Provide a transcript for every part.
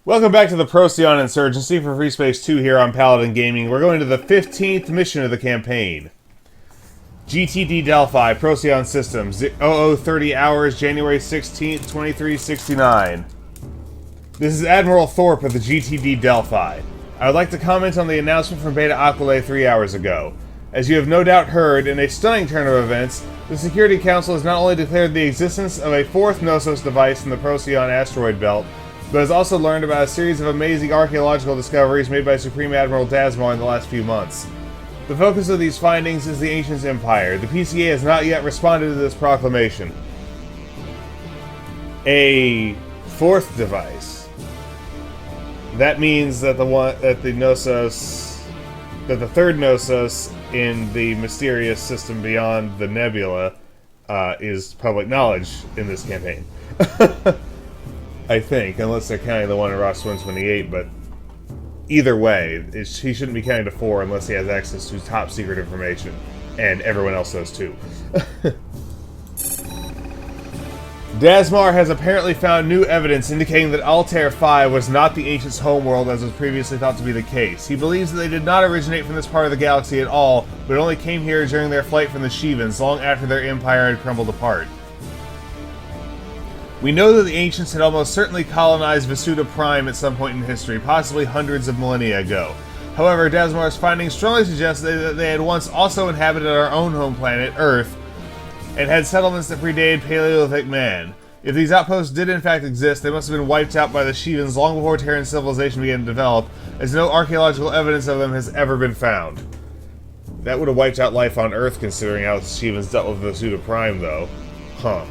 Welcome back to the Procyon Insurgency for Freespace 2 here on Paladin Gaming. We're going to the 15th mission of the campaign. GTD Delphi, Procyon Systems, 0030 hours, January 16th, 2369. This is Admiral Thorpe of the GTD Delphi. I would like to comment on the announcement from Beta Aquila 3 hours ago. As you have no doubt heard, in a stunning turn of events, the Security Council has not only declared the existence of a fourth Knossos device in the Procyon asteroid belt, but has also learned about a series of amazing archaeological discoveries made by Supreme Admiral Dasmar in the last few months. The focus of these findings is the Ancients' Empire. The PCA has not yet responded to this proclamation. A fourth device. That means that the third Knossos in the mysterious system beyond the nebula is public knowledge in this campaign. I think, unless they're counting the one in Ross 128, but either way, he shouldn't be counting to 4 unless he has access to top secret information, and everyone else does too. Dasmar has apparently found new evidence indicating that Altair 5 was not the Ancients' homeworld as was previously thought to be the case. He believes that they did not originate from this part of the galaxy at all, but only came here during their flight from the Shivans, long after their empire had crumbled apart. We know that the Ancients had almost certainly colonized Vasuda Prime at some point in history, possibly hundreds of millennia ago. However, Dasmar's findings strongly suggest that they had once also inhabited our own home planet, Earth, and had settlements that predated Paleolithic man. If these outposts did in fact exist, they must have been wiped out by the Shivans long before Terran civilization began to develop, as no archaeological evidence of them has ever been found. That would have wiped out life on Earth, considering how the Shivans dealt with Vasuda Prime, though. Huh.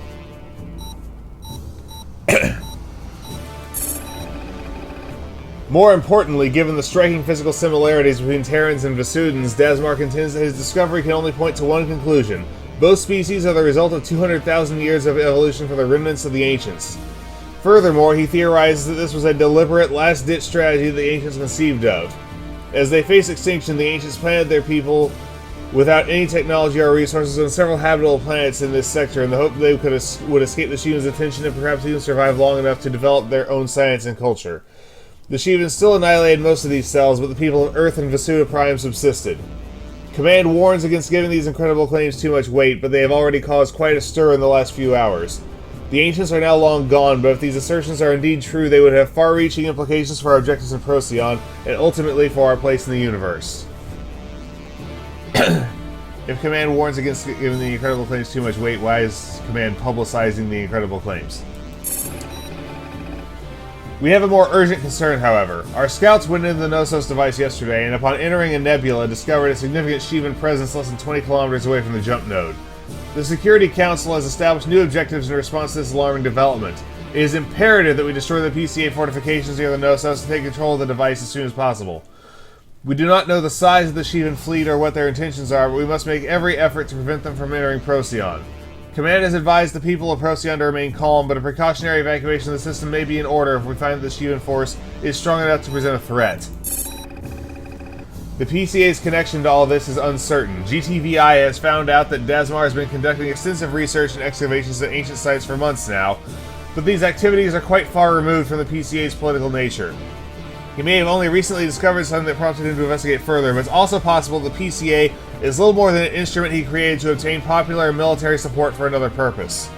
More importantly, given the striking physical similarities between Terrans and Vasudans, Dasmar contends that his discovery can only point to one conclusion. Both species are the result of 200,000 years of evolution from the remnants of the Ancients. Furthermore, he theorizes that this was a deliberate, last-ditch strategy the Ancients conceived of. As they face extinction, the Ancients planted their people without any technology or resources on several habitable planets in this sector in the hope they would escape the Shivans' attention and perhaps even survive long enough to develop their own science and culture. The Shivans still annihilated most of these cells, but the people of Earth and Vasuda Prime subsisted. Command warns against giving these incredible claims too much weight, but they have already caused quite a stir in the last few hours. The Ancients are now long gone, but if these assertions are indeed true, they would have far-reaching implications for our objectives in Procyon, and ultimately for our place in the universe. If Command warns against giving the incredible claims too much weight, why is Command publicizing the incredible claims? We have a more urgent concern, however. Our scouts went into the Knossos device yesterday, and upon entering a nebula, discovered a significant Shivan presence less than 20 kilometers away from the jump node. The Security Council has established new objectives in response to this alarming development. It is imperative that we destroy the PCA fortifications near the Knossos and take control of the device as soon as possible. We do not know the size of the Shivan fleet or what their intentions are, but we must make every effort to prevent them from entering Procyon. Command has advised the people of Procyon to remain calm, but a precautionary evacuation of the system may be in order if we find that the Shivan force is strong enough to present a threat. The PCA's connection to all this is uncertain. GTVI has found out that Dasmar has been conducting extensive research and excavations at ancient sites for months now, but these activities are quite far removed from the PCA's political nature. He may have only recently discovered something that prompted him to investigate further, but it's also possible the PCA is little more than an instrument he created to obtain popular and military support for another purpose.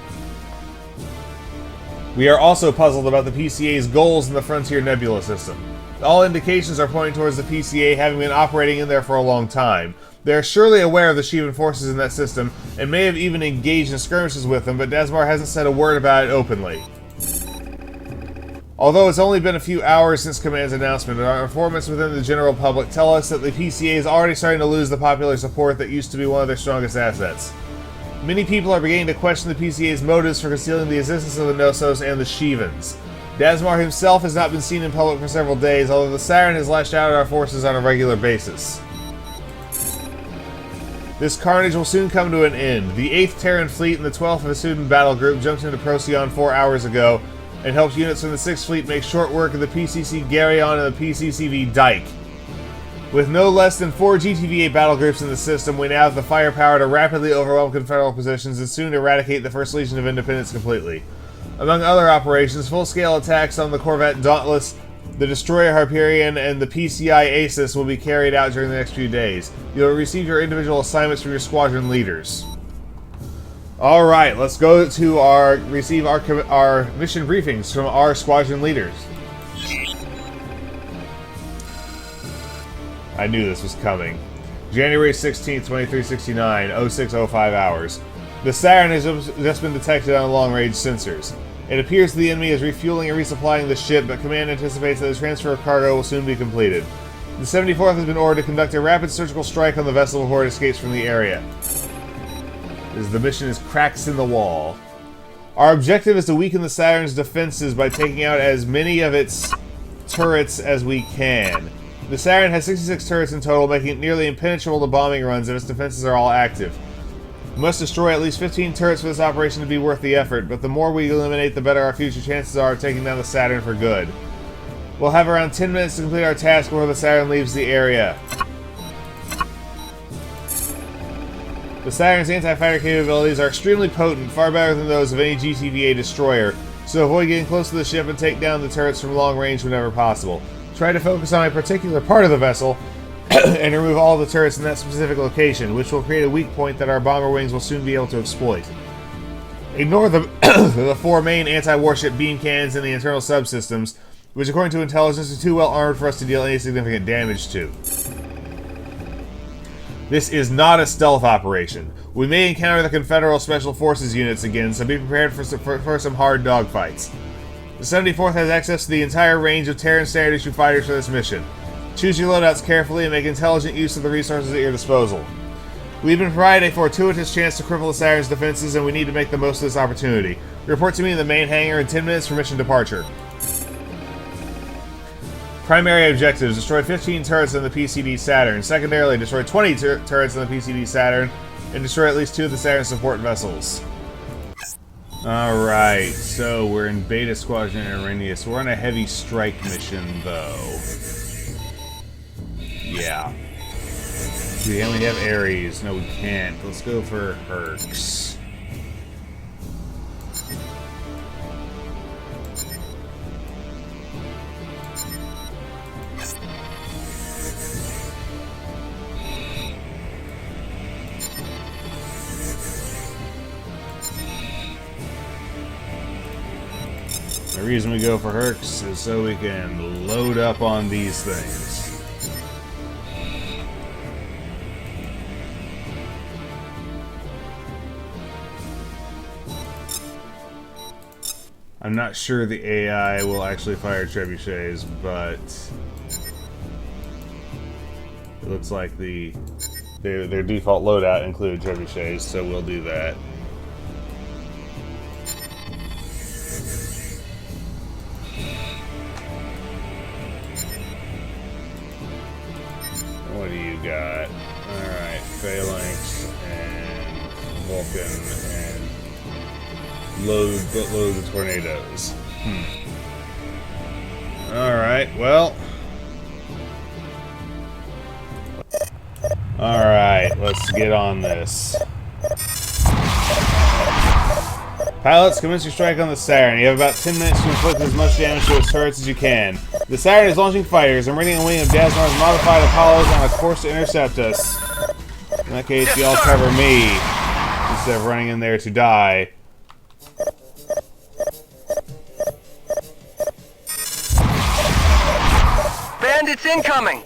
We are also puzzled about the PCA's goals in the Frontier Nebula system. All indications are pointing towards the PCA having been operating in there for a long time. They are surely aware of the Shivan forces in that system, and may have even engaged in skirmishes with them, but Dasmar hasn't said a word about it openly. Although it's only been a few hours since Command's announcement, our informants within the general public tell us that the PCA is already starting to lose the popular support that used to be one of their strongest assets. Many people are beginning to question the PCA's motives for concealing the existence of the Knossos and the Shivans. Dasmar himself has not been seen in public for several days, although the Saturn has lashed out at our forces on a regular basis. This carnage will soon come to an end. The 8th Terran Fleet and the 12th Vasudan Battle Group jumped into Procyon 4 hours ago, and helped units from the 6th Fleet make short work of the PCC Garyon and the PCCV Dyke. With no less than 4 GTVA battle groups in the system, we now have the firepower to rapidly overwhelm Confederate positions and soon eradicate the 1st Legion of Independence completely. Among other operations, full-scale attacks on the corvette Dauntless The Destroyer Hyperion and the PCI Aces will be carried out during the next few days. You'll receive your individual assignments from your squadron leaders. Alright, let's go to receive our mission briefings from our squadron leaders. I knew this was coming. January 16th, 2369, 0605 hours. The Saturn has just been detected on long-range sensors. It appears the enemy is refueling and resupplying the ship, but Command anticipates that the transfer of cargo will soon be completed. The 74th has been ordered to conduct a rapid surgical strike on the vessel before it escapes from the area. The mission is Cracks in the Wall. Our objective is to weaken the Saturn's defenses by taking out as many of its turrets as we can. The Saturn has 66 turrets in total, making it nearly impenetrable to bombing runs if its defenses are all active. We must destroy at least 15 turrets for this operation to be worth the effort, but the more we eliminate, the better our future chances are of taking down the Saturn for good. We'll have around 10 minutes to complete our task before the Saturn leaves the area. The Saturn's anti-fighter capabilities are extremely potent, far better than those of any GTVA destroyer, so avoid getting close to the ship and take down the turrets from long range whenever possible. Try to focus on a particular part of the vessel and remove all the turrets in that specific location, which will create a weak point that our bomber wings will soon be able to exploit. Ignore the four main anti-warship beam cannons in the internal subsystems, which according to intelligence are too well armored for us to deal any significant damage to. This is not a stealth operation. We may encounter the Confederate Special Forces units again, so be prepared for some hard dogfights. The 74th has access to the entire range of Terran Standard Issue fighters for this mission. Choose your loadouts carefully and make intelligent use of the resources at your disposal. We've been provided a fortuitous chance to cripple the Saturn's defenses, and we need to make the most of this opportunity. Report to me in the main hangar in 10 minutes for mission departure. Primary objectives: destroy 15 turrets on the PCD Saturn. Secondarily, destroy 20 turrets on the PCD Saturn, and destroy at least 2 of the Saturn support vessels. Alright, so we're in Beta Squadron Arrhenius. We're on a heavy strike mission, though. Yeah. We only have Ares. No, we can't. Let's go for Herx. The reason we go for Herx is so we can load up on these things. I'm not sure the AI will actually fire trebuchets, but it looks like their default loadout included trebuchets, so we'll do that. What do you got? Alright, Phalanx and Vulcan and load the tornadoes. Alright, well. Alright, let's get on this. Pilots, commence your strike on the Saturn. You have about 10 minutes to inflict as much damage to its turrets as you can. The Saturn is launching fighters and readying a wing of Dasmar's modified Apollos on a course to intercept us. In that case, y'all cover me instead of running in there to die. Bandits incoming!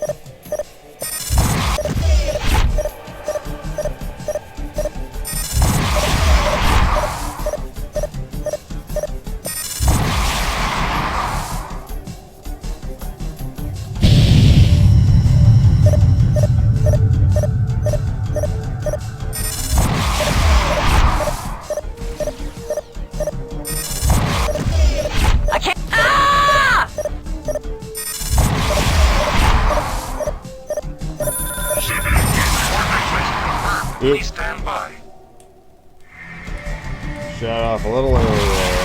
Please stand by. Shut off a little early there.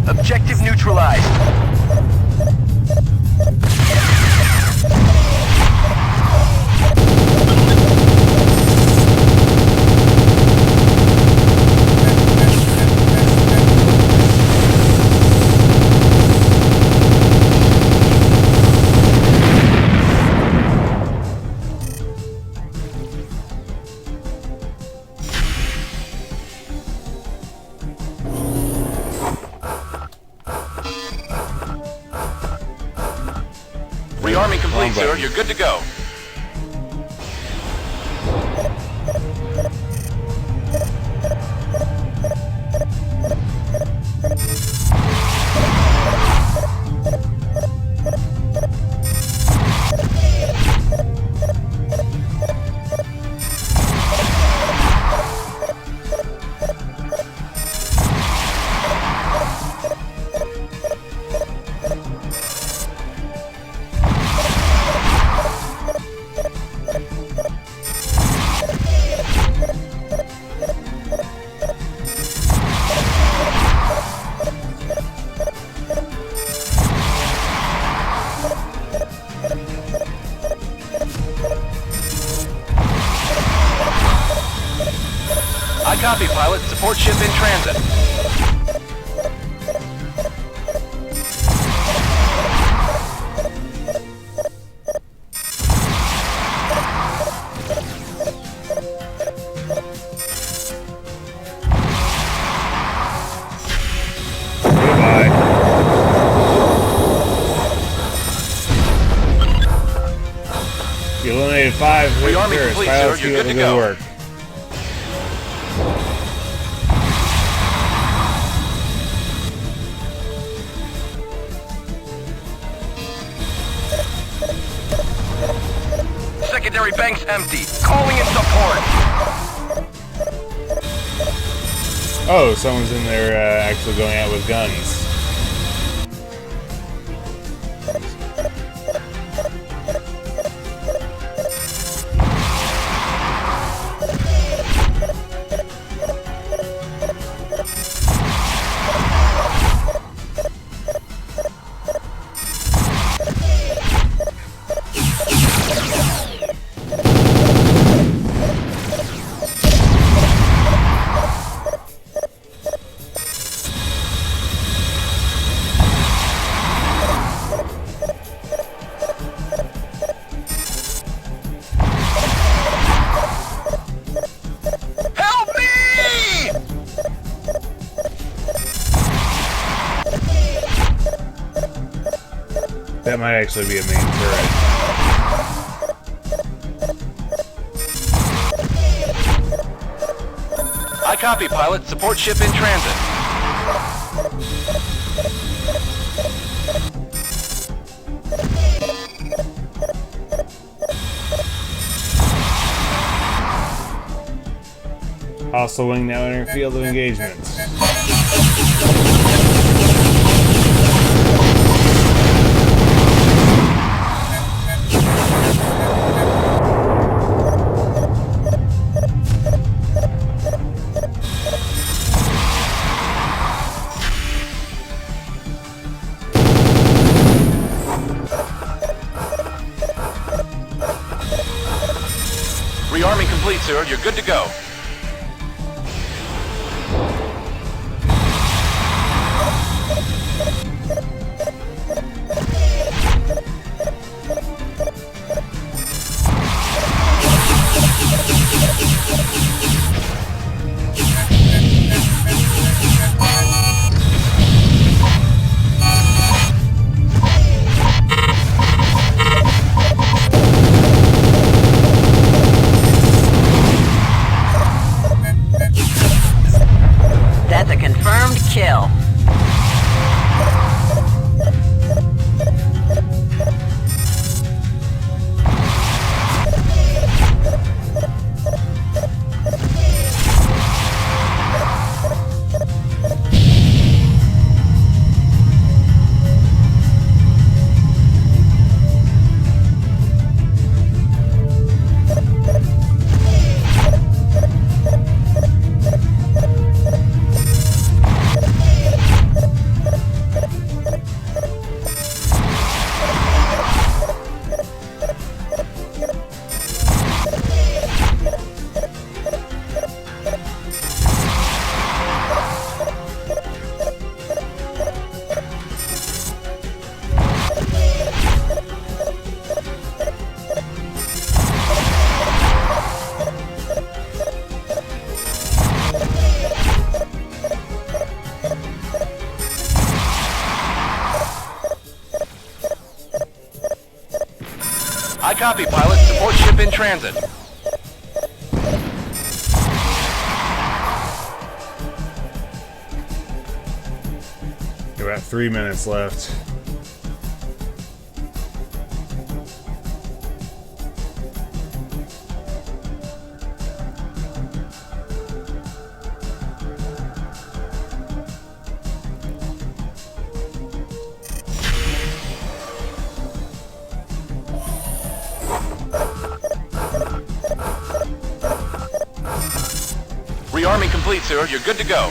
Objective neutralized. Rearming complete, sir. button. You're good to go. I copy, pilot. Support ship in transit. Goodbye. You eliminated 5 Rearming visitors. complete, Pilots, sir. You're keep up good the to good go. work. Secondary banks empty. Calling in support. Oh, someone's in there actually going out with guns. Help me! That might actually be a main turret. I copy, pilot. Support ship in transit. Hostile wing now entering field of engagement. Rearming complete, sir. You're good to go. I copy, pilot. Support ship in transit. About 3 minutes left. Rearming complete, sir. You're good to go.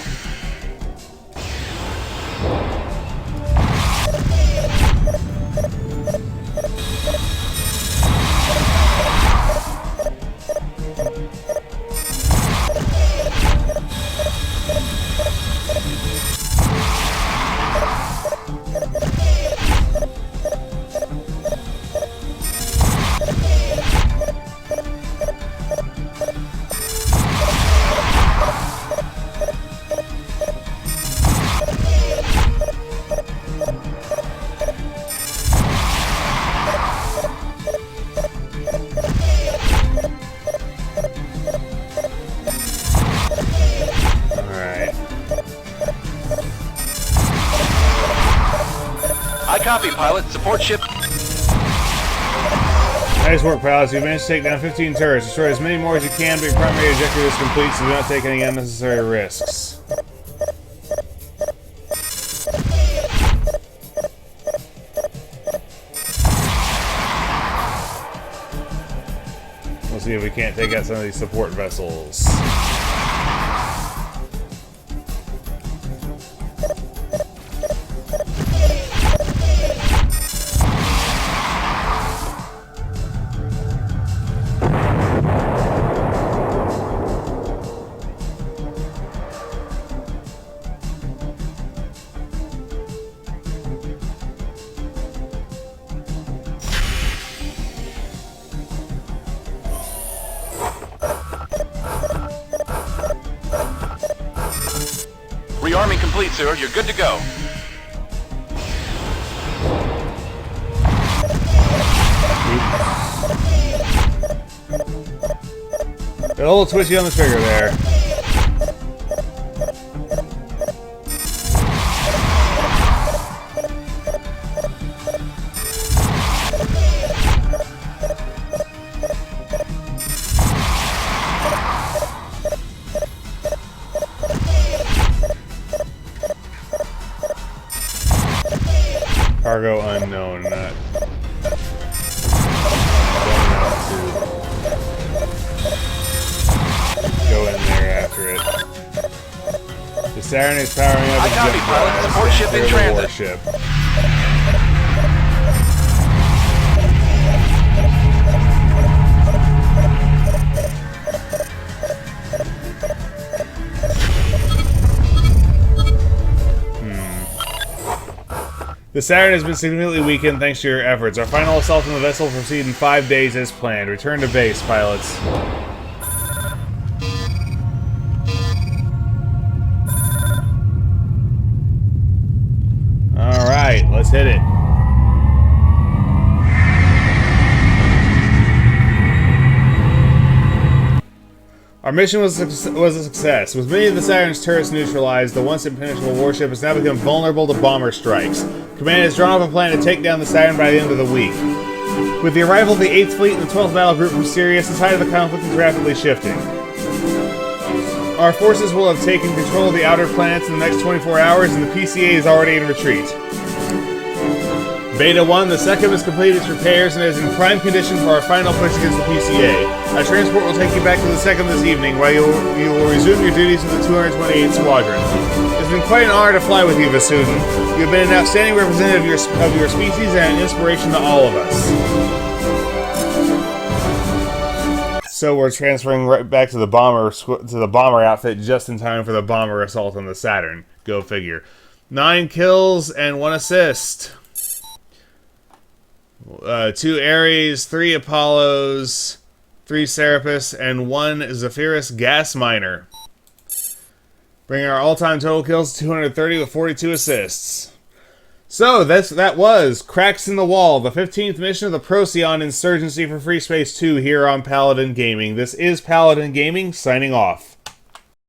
I copy, pilot. Support ship. Nice work, pilots. You managed to take down 15 turrets. Destroy as many more as you can, but your primary objective is complete, so do not take any unnecessary risks. We'll see if we can't take out some of these support vessels. Rearming complete, sir. You're good to go. A little twitchy on the trigger there. Cargo unknown, not going out to go in there after it. The Saturn is powering up. I copy, pilot. Support ship in transit. Warship. The Saturn has been significantly weakened thanks to your efforts. Our final assault on the vessel will proceed in 5 days as planned. Return to base, pilots. Alright, let's hit it. Our mission was a success. With many of the Saturn's turrets neutralized, the once impenetrable warship has now become vulnerable to bomber strikes. Command has drawn up a plan to take down the Saturn by the end of the week. With the arrival of the 8th Fleet and the 12th Battle Group from Sirius, the tide of the conflict is rapidly shifting. Our forces will have taken control of the outer planets in the next 24 hours, and the PCA is already in retreat. Beta 1, the Second has completed its repairs and is in prime condition for our final push against the PCA. Our transport will take you back to the Second this evening, where you will resume your duties with the 228th Squadron. It's been quite an honor to fly with you, Vasudin. You have been an outstanding representative of your species and an inspiration to all of us. So we're transferring right back to the bomber outfit just in time for the bomber assault on the Saturn. Go figure. 9 kills and 1 assist. 2 Ares, 3 Apollos, 3 Serapis, and 1 Zephyrus gas miner. Bringing our all-time total kills to 230 with 42 assists. So, that was Cracks in the Wall, the 15th mission of the Procyon Insurgency for Freespace 2 here on Paladin Gaming. This is Paladin Gaming, signing off.